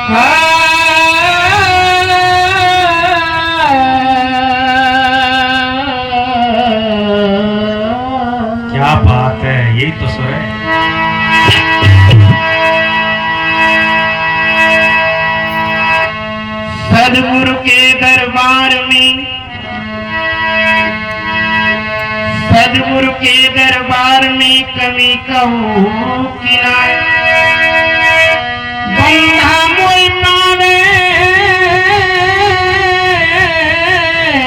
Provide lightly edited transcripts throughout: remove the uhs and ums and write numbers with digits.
क्या बात है, यही तो सुर है। सदगुरु के दरबार में, सदगुरु के दरबार में कमी कहूँ कि ना बंधा मोल पावे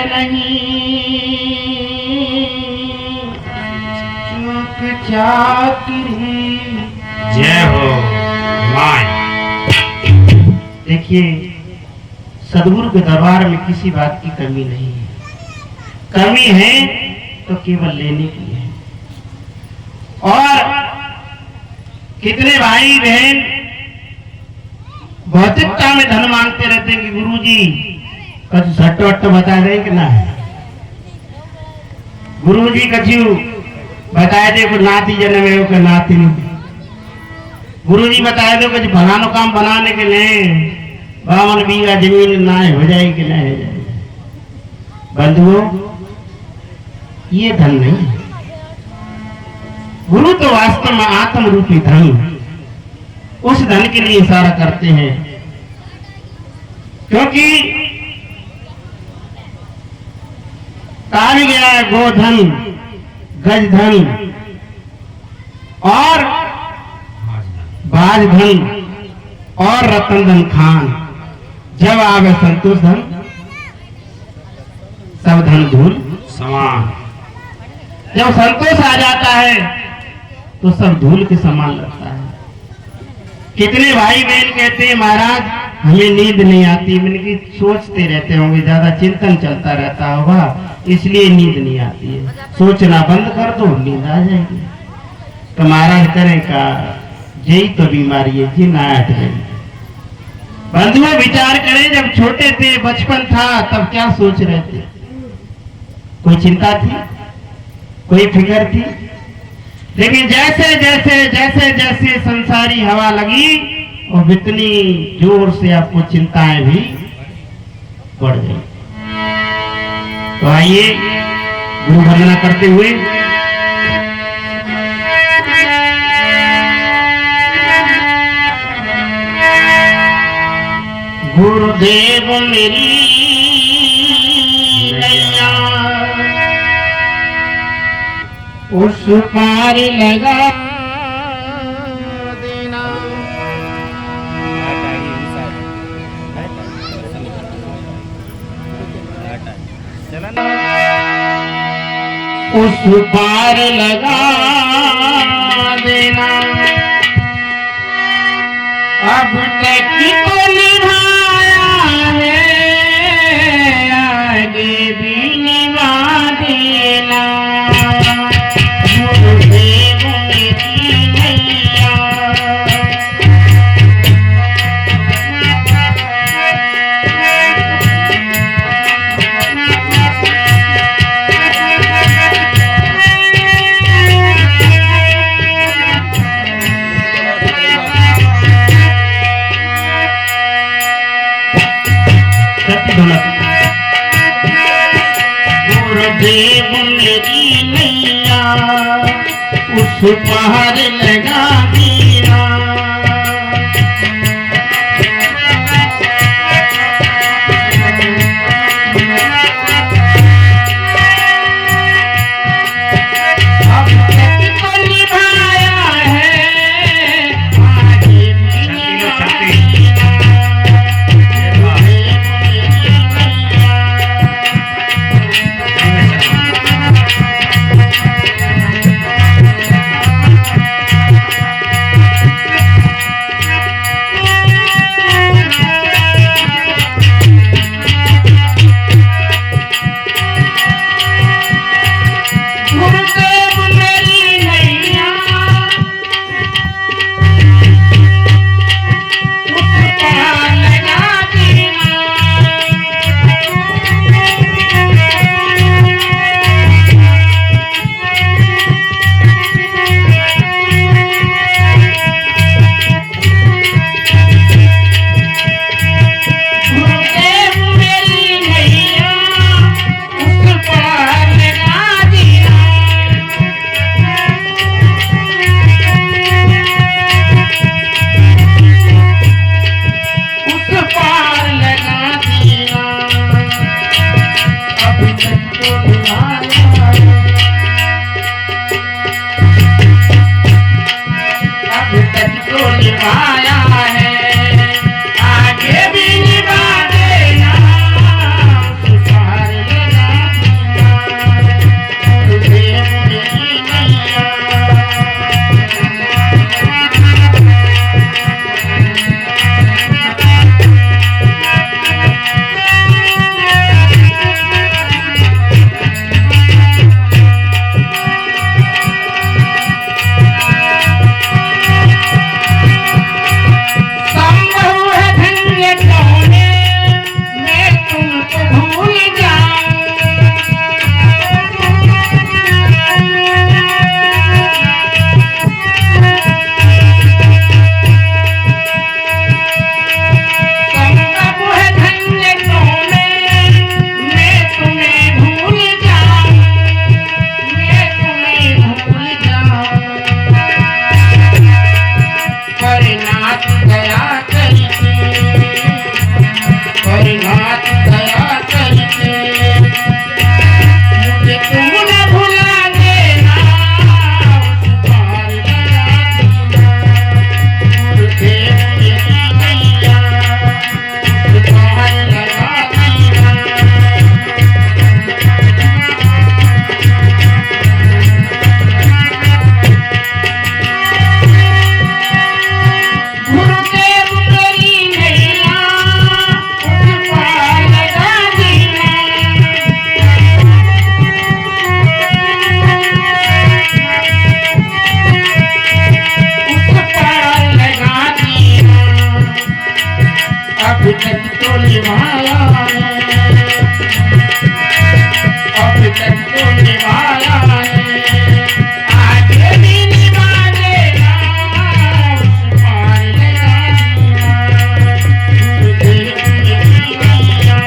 नहीं, चूक चाकरी। जय हो माय। देखिए, सदगुरु के दरबार में किसी बात की कमी नहीं है। कमी है तो केवल लेने की है। और कितने भाई बहन भौतिकता में धन मांगते रहते हैं कि गुरुजी कछु सट्ट वट्ट बता दें कि ना, गुरुजी कछु बताए दे को नाती जन्म है को नाती, गुरुजी बताए दो कुछ फलानो काम बनाने के लिए 52 बीघा जमीन ना हो जाएगी कि ना हो जाएगी। बंधुओं, ये धन नहीं है। गुरु तो वास्तव में आत्म रूपी धन, उस धन के लिए इशारा करते हैं। क्योंकि कहा गया है गोधन, गजधन और बाजधन और रतन धन खान, जब आवे संतोष धन सब धन धूल समान। जब संतोष आ जाता है तो सब धूल के समान लगता है। कितने भाई बहन कहते हैं महाराज हमें नींद नहीं आती, मैंने कि सोचते रहते होंगे, ज्यादा चिंतन चलता रहता होगा इसलिए नींद नहीं आती है। सोचना बंद कर दो, नींद आ जाएगी। तो महाराज करें का, यही तो बीमारी है जी, ना हट गई। बंधुओं, विचार करें, जब छोटे थे, बचपन था, तब क्या सोच रहे थे? कोई चिंता थी, कोई फिक्र थी? लेकिन जैसे जैसे जैसे जैसे संसारी हवा लगी और इतनी जोर से आपको चिंताएं भी बढ़ गई। तो आइए गुरु वंदना करते हुए गुरुदेव मेरी नैया उस पार लगा देना, उस पार लगा देना। अब तक तो निभाया है, आगे भी निभा देना। गुरुदेव मेरी नैया गुरुदेव मेरी नैया उस पार लगा दिया। अब तक तो निभाया है, आगे भी निभाएगा। निभाया है, आगे भी निभा देना, पार लगा गुरुदेव मेरी नैया। अब तक तो निभाया है, अब तक तो निभाया है, आगे भी निभा देना, पार लगा गुरुदेव मेरी नैया।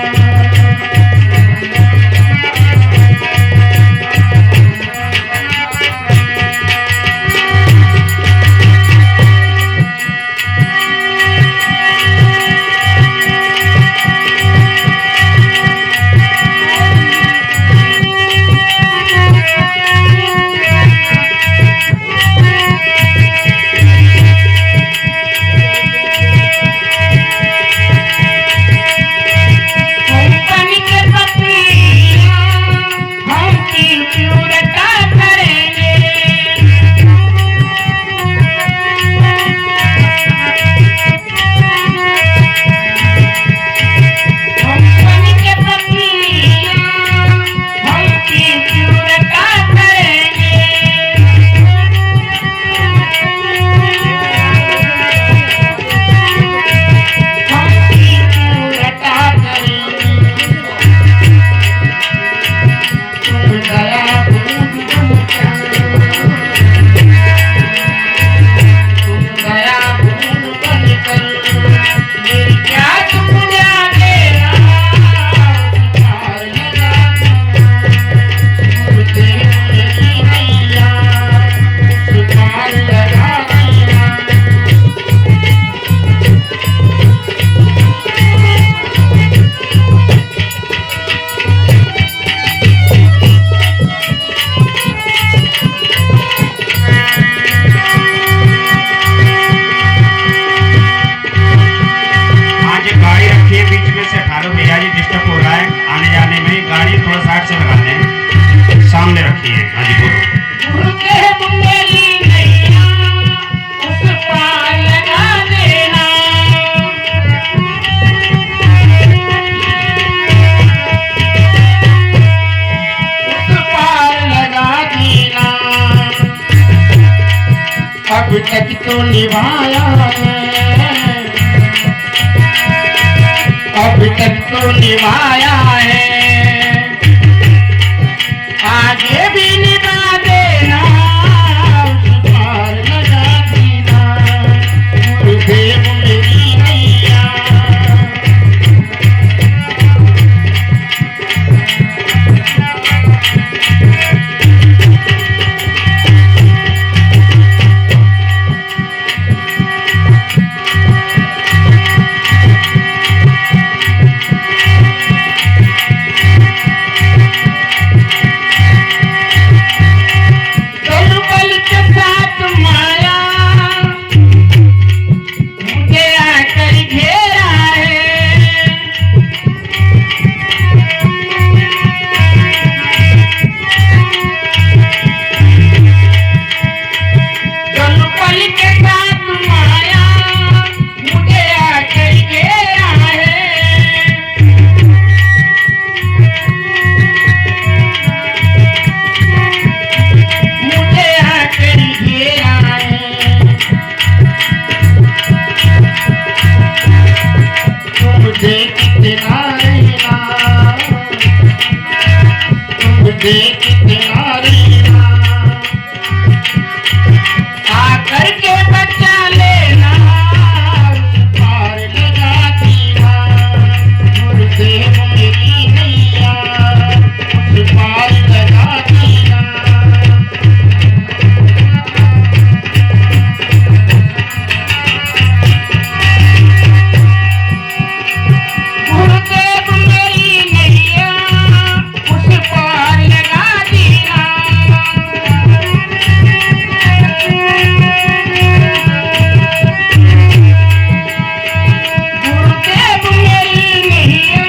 सामने रखी है। हाँ जी बोलो। अब तक तो निभाया है, अब तक तो निभाया है, आगे भी निभा देना, पार लगा देना गुरुदेव मेरी नैया। मुझे कितना रहना, मुझे कितना रहना, आकर के बचा लेना, पार लगा देना, मुझे मेरी नैया, उस पार लगा देना। गुरुदेव मेरी नैया, उस पार लगा देना। गुरुदेव मेरी नैया,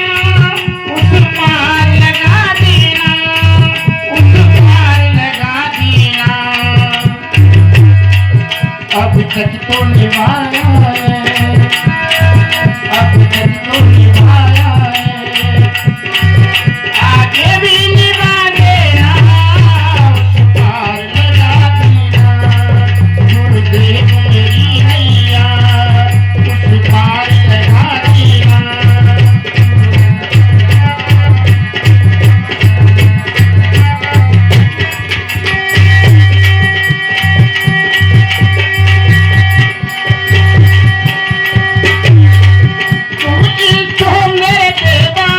उस पार लगा देना, उस पार लगा देना। अब तक तो निभाया है, अब तक तो निभाया है, आगे भी निभा देना, उस पार लगा देना। गुरुदेव मेरी नैया, उस पार लगा देना। तुम तो मेरे देवा,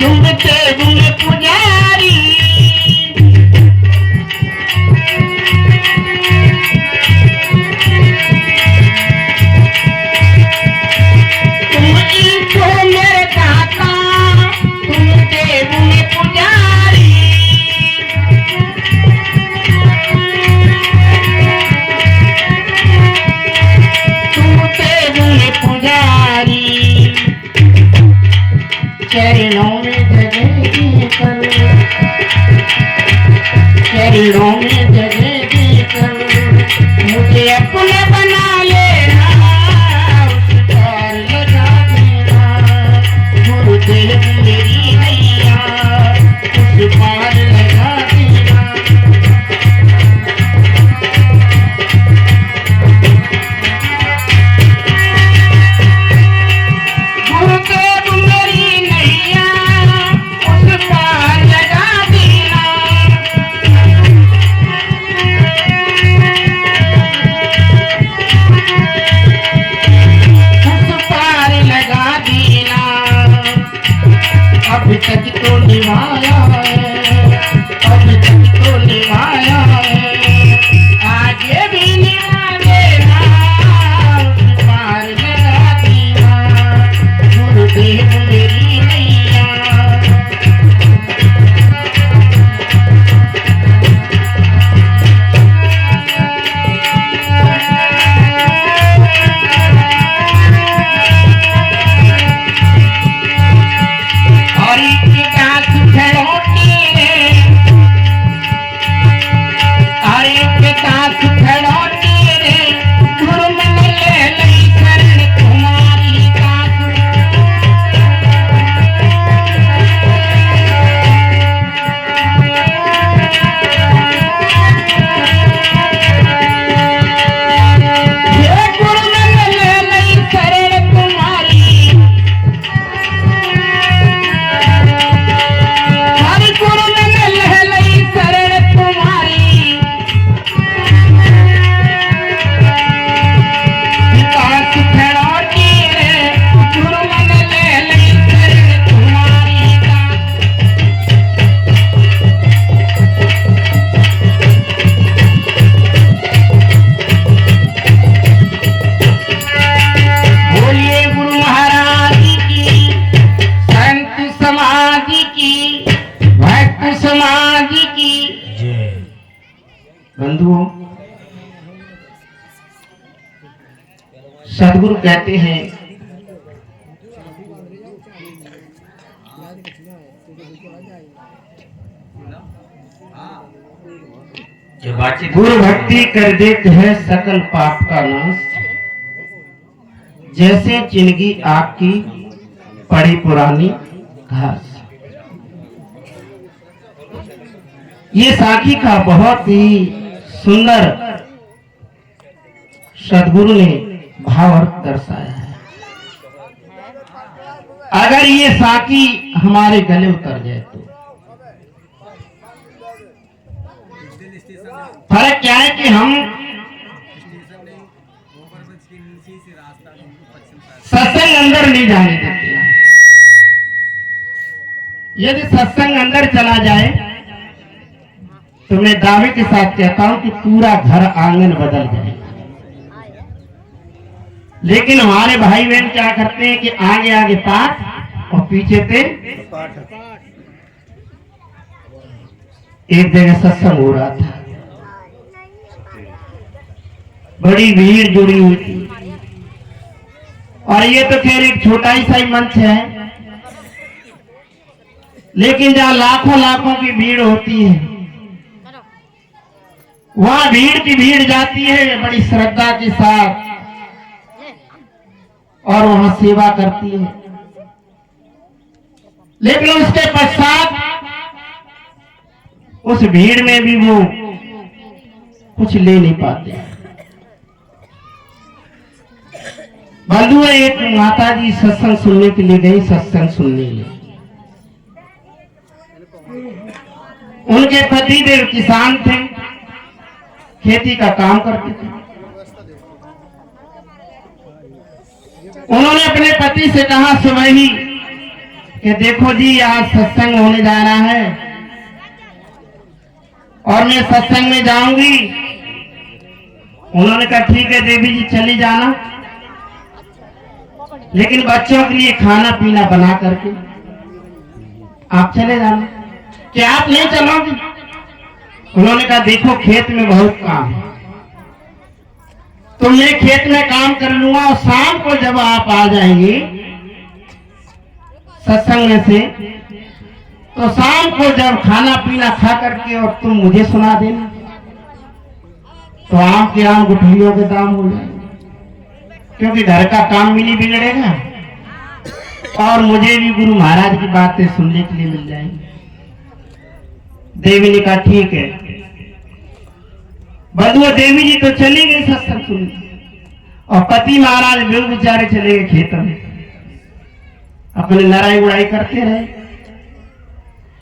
तुम देव में पुजारी, तुम तो मेरे दाता, तुम देव में पुजारी। तुम देव में पुजारी, चरणों में जगह देकर, चरणों में जगह देकर, मुझे अपना बना लेना, उस पार लगा देना। गुरुदेव मेरी नैया, उस पार लगा देना। गुरुदेव मेरी नैया, उस पार लगा देना। उस पार लगा देना। अब तक तो निभाया है, अब तक तो निभाया है, आगे भी निभा देना, उस पार लगा देना। गुरुदेव मेरी नैया, और एक गाछ खड़ोटी रे, और एक गाछ खड़ोटी रे, गुरु मन ले लई शरण तुम्हारी दास। हे गुरु मन ले लई शरण तुम्हारी, हरि गुरु मन ले लई शरण तुम्हारी। विकास खड़ोटी रे, गुरु मन ले लई शरण तुम्हारी दास। बोलिए गुरु महाराज की, संत समाज की, भक्त समाज की। जय। बंधुओं, सदगुरु कहते हैं ये बातचीत गुरु भक्ति कर देते हैं सकल पाप का नाश, जैसे जिंदगी आपकी पड़ी पुरानी घास। ये साखी का बहुत ही सुंदर सदगुरु ने भाव अर्थ दर्शाया है। अगर ये साकी हमारे गले उतर जाए तो फर्क क्या है कि हम सत्संग अंदर नहीं जाने देते हैं। यदि सत्संग अंदर चला जाए तो मैं दावे के साथ कहता हूं कि पूरा घर आंगन बदल जाएगा। लेकिन हमारे भाई बहन क्या करते हैं कि आगे आगे पाठ और पीछे थे। एक जगह सत्संग हो रहा था, बड़ी भीड़ जुड़ी हुई थी, और ये तो खैर एक छोटा ही सा ही मंच है, लेकिन जहां लाखों लाखों की भीड़ होती है वहां भीड़ की भीड़ जाती है बड़ी श्रद्धा के साथ और वहां सेवा करती है। लेकिन उसके पश्चात उस भीड़ में भी वो कुछ ले नहीं पाते। बंधु एक माता जी सत्संग सुनने के लिए गई, सत्संग सुनने के लिए। उनके पति देव किसान थे, खेती का काम करते थे। उन्होंने अपने पति से कहा सुबह ही कि देखो जी आज सत्संग होने जा रहा है और मैं सत्संग में जाऊंगी। उन्होंने कहा ठीक है देवी जी चली जाना, लेकिन बच्चों के लिए खाना पीना बना करके आप चले जाना। क्या आप नहीं चलोगे? उन्होंने कहा देखो खेत में बहुत काम है, तो मैं खेत में काम कर लूंगा और शाम को जब आप आ जाएंगे सत्संग में से, तो शाम को जब खाना पीना खा करके और तुम मुझे सुना देना, तो आम के आम गुठलियों के दाम हो जाएंगे, क्योंकि घर का काम भी नहीं बिगड़ेगा और मुझे भी गुरु महाराज की बातें सुनने के लिए मिल जाएंगी। देवी ने कहा ठीक है। बंधुओं देवी जी तो चली गई सत्संग सुनने और पति महाराज भी बेचारे चले गए खेत में, अपने लड़ाई उड़ाई करते रहे।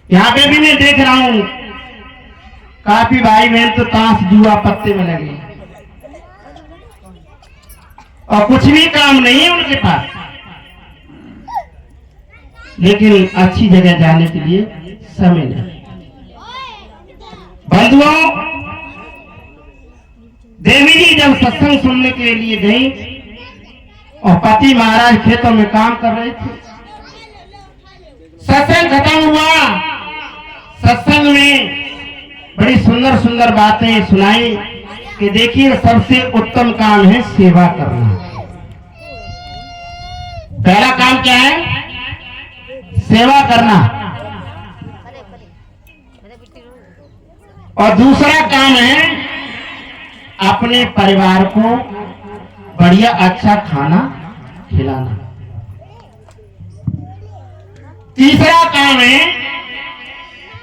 यहां पे भी मैं देख रहा हूं काफी भाई बहन तो ताश जुआ पत्ते में लगे और कुछ भी काम नहीं है उनके पास, लेकिन अच्छी जगह जाने के लिए समय नहीं। बंधुओं देवी जी जब सत्संग सुनने के लिए गई और पति महाराज खेतों में काम कर रहे थे, सत्संग खत्म हुआ। सत्संग में बड़ी सुंदर सुंदर बातें सुनाई कि देखिए सबसे उत्तम काम है सेवा करना। पहला काम क्या है? सेवा करना। और दूसरा काम है अपने परिवार को बढ़िया अच्छा खाना खिलाना। तीसरा काम है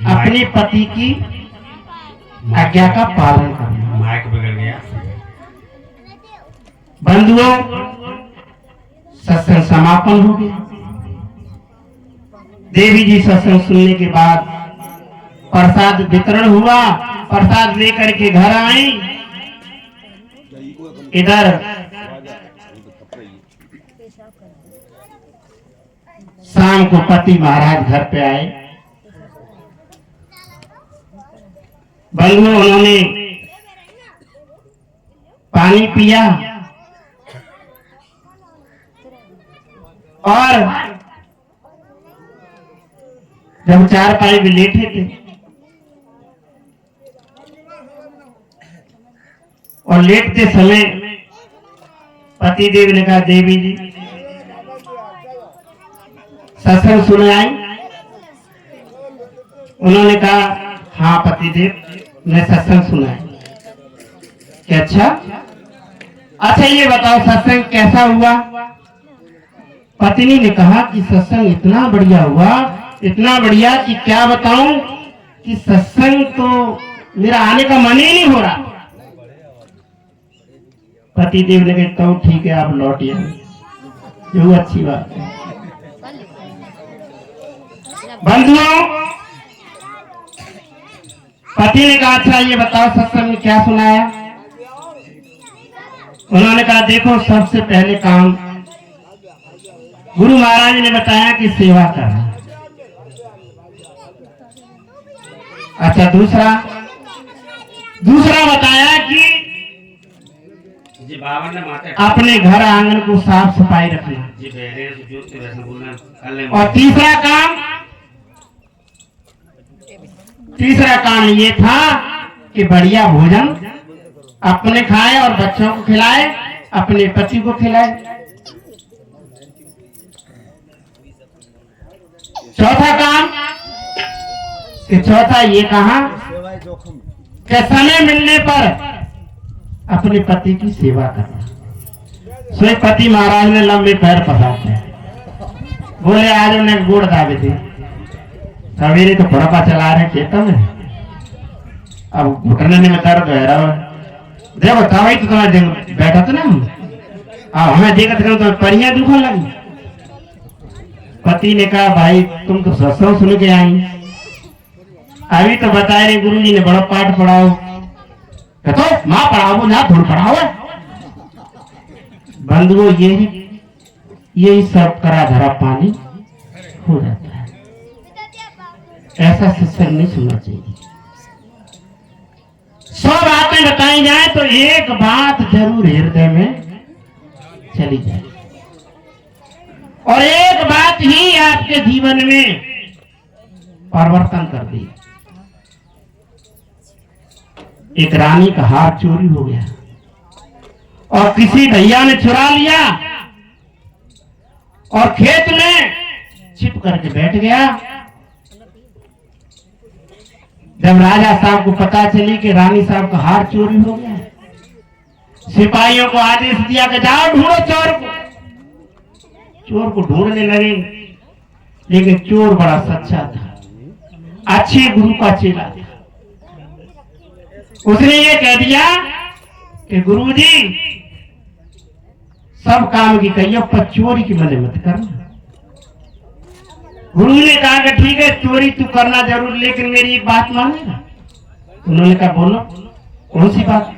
अपने पति की आज्ञा का पालन करना। माइक बिगड़ गया। बंधुओं सत्संग समापन हो गया। देवी जी सत्संग सुनने के बाद प्रसाद वितरण हुआ, प्रसाद लेकर के घर आई। इधर शाम को पति महाराज घर पे आए। बंधुओं उन्होंने पानी पिया और जब चारपाई में लेटे थे और लेटते समय पति देव ने कहा देवी जी सत्संग सुने आई? उन्होंने कहा हाँ पति देव मैं सत्संग सुना है। क्या अच्छा ये बताओ सत्संग कैसा हुआ? पत्नी ने कहा कि सत्संग इतना बढ़िया हुआ, इतना बढ़िया कि क्या बताऊं कि सत्संग तो मेरा आने का मन ही नहीं हो रहा। पति देव ने कहा तो ठीक है आप लौटिए, जो अच्छी बात है। बंधुओं, पति ने कहा अच्छा ये बताओ सत्संग में क्या सुनाया। उन्होंने कहा देखो सबसे पहले काम गुरु महाराज ने बताया कि सेवा करना। अच्छा दूसरा बताया कि जी बाबा ने माता अपने घर आंगन को साफ सफाई रखना। जी बहरे जो वैसे बोलना। और तीसरा काम ये था कि बढ़िया भोजन अपने खाए और बच्चों को खिलाए, अपने पति को खिलाए। चौथा काम कि चौथा ये कहा कि समय मिलने पर अपने पति की सेवा करना। सोए पति महाराज ने लंबे पैर पसारे, बोले आज उन्हें गुड़ दावे थे। सवेरे तो बड़पा चला रहे खेतों में, अब घुटने में दर्द है रहा है। देखो तभी तो तुम्हारे बैठा था ना, अब हमें देखा था तो परियां दुखने लगी। पति ने कहा भाई तुम तो सत्संग सुन के आई, अभी तो बता रहे गुरु जी ने बड़ा पाठ पढ़ाओ। तो माँ पढ़ाओ ना धूल पढ़ाओ। बंधुओं यही सब करा धरा पानी हो जाता है। ऐसा सत्संग नहीं सुनना चाहिए। 100 बातें बताई जाए तो एक बात जरूर हृदय में चली जाए, और एक बात ही आपके जीवन में परिवर्तन कर दी। एक रानी का हार चोरी हो गया और किसी भैया ने चुरा लिया और खेत में छिप करके बैठ गया। जब राजा साहब को पता चली कि रानी साहब का हार चोरी हो गया, सिपाहियों को आदेश दिया कि जाओ ढूंढो चोर को। चोर को ढूंढने लगे, लेकिन चोर बड़ा सच्चा था, अच्छे गुरु का चेला था। उसने ये कह दिया कि गुरुजी सब काम की कहिए पर चोरी की मदद मत करना। गुरु ने कहा कि ठीक है चोरी तू करना जरूर, लेकिन मेरी एक बात मानेगा। उन्होंने कहा बोलो। कौन सी बात?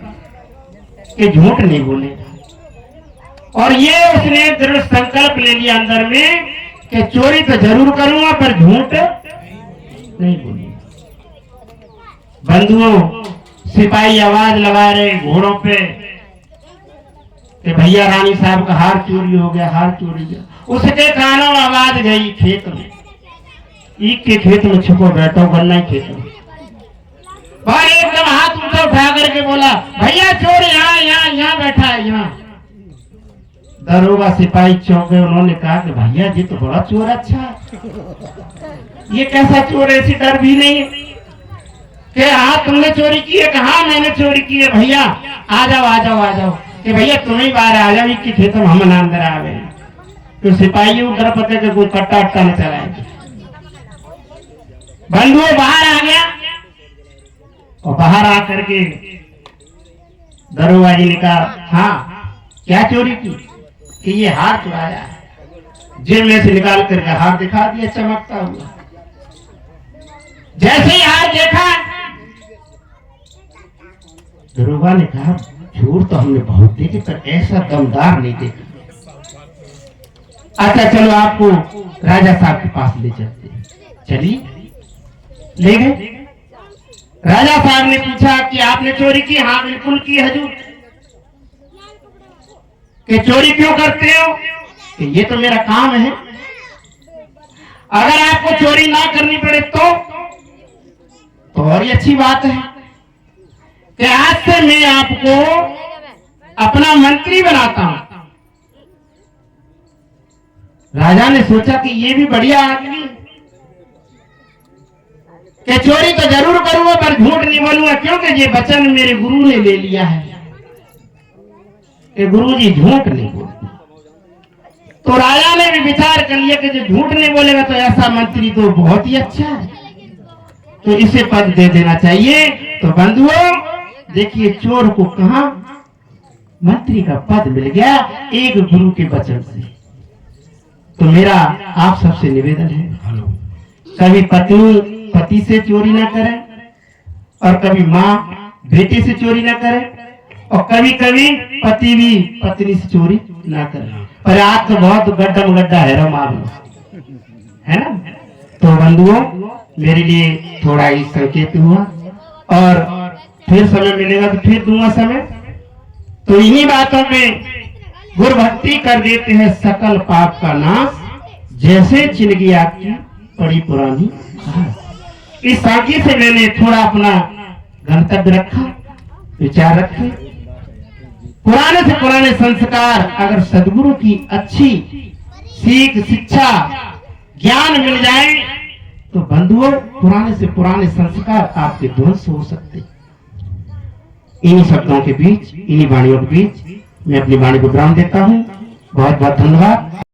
कि झूठ नहीं बोलेगा। और ये उसने दृढ़ संकल्प ले लिया अंदर में कि चोरी तो जरूर करूंगा पर झूठ नहीं बोलूंगा। बंधुओं, सिपाही आवाज लगा रहे घोड़ों पे कि भैया रानी साहब का हार चोरी हो गया, हार चोरी हो गया। उसके कानों में आवाज गई खेत में, ईख के खेत में छुपो बैठो, गन्ना खेत में। और एकदम हाथ ऊंचा उठा करके बोला भैया चोर यहाँ बैठा है यहाँ। दरोगा सिपाही चौंके, उन्होंने कहा कि भैया जी तो बड़ा चोर अच्छा है, ये कैसा चोर, ऐसी डर भी नहीं कि हाँ तुमने चोरी की है? कहा मैंने चोरी की है भैया, आ जाओ कि भैया तुम ही बाहर आ जाओ, इसके खेतों में हम अंदर आ गए। तो सिपाही डर पते कि कोई कट्टा अट्टा न चलाए। बंधुओं बाहर आ गया और बाहर आकर के दरोगा जी ने कहा हाँ क्या चोरी की? कि ये हार चुराया है। जेब में से निकाल करके हार दिखा दिया चमकता हुआ। जैसे ही हार देखा, दरोगा ने कहा चोर तो हमने बहुत देखे पर ऐसा दमदार नहीं देखा। अच्छा चलो आपको राजा साहब के पास ले चलते हैं। चलिए ले गए। राजा साहब ने पूछा कि आपने चोरी की? हाँ बिल्कुल की हजूर। कि चोरी क्यों करते हो? कि ये तो मेरा काम है, अगर आपको चोरी ना करनी पड़े तो और ही अच्छी बात है कि आज से मैं आपको अपना मंत्री बनाता हूं। राजा ने सोचा कि ये भी बढ़िया आदमी, कि चोरी तो जरूर करूंगा पर झूठ नहीं बोलूंगा, क्योंकि ये वचन मेरे गुरु ने ले लिया है कि गुरु जी झूठ नहीं बोलते। तो राजा ने भी विचार कर लिया कि जो झूठ नहीं बोलेगा तो ऐसा मंत्री तो बहुत ही अच्छा है, तो इसे पद दे देना चाहिए। तो बंधुओं देखिए चोर को कहा मंत्री का पद मिल गया एक गुरु के वचन से। तो मेरा आप सबसे निवेदन है कभी पत्नी पति से चोरी ना करे, और कभी माँ बेटे से चोरी ना करे, और कभी कभी पति भी पत्नी से चोरी ना करे। पर आज तो बहुत गड्ढम गड्ढा है मामला, है ना। तो बंधुओं, मेरे लिए थोड़ा ही संकेत हुआ, और फिर समय मिलेगा तो फिर दूंगा समय। तो इन्हीं बातों में गुरु भक्ति कर देते हैं सकल पाप का नाश, जैसे चिलगी आपकी बड़ी पुरानी। इस साकी से मैंने थोड़ा अपना गंतव्य रखा, विचार रखे। पुराने से पुराने संस्कार अगर सदगुरु की अच्छी सीख, शिक्षा, ज्ञान मिल जाए तो बंधुओं, पुराने से पुराने संस्कार आपके ध्वंस हो सकते। इन्हीं शब्दों के बीच, इन्हीं वाणियों के बीच मैं अपनी वाणी को विराम देता हूँ। बहुत बहुत धन्यवाद।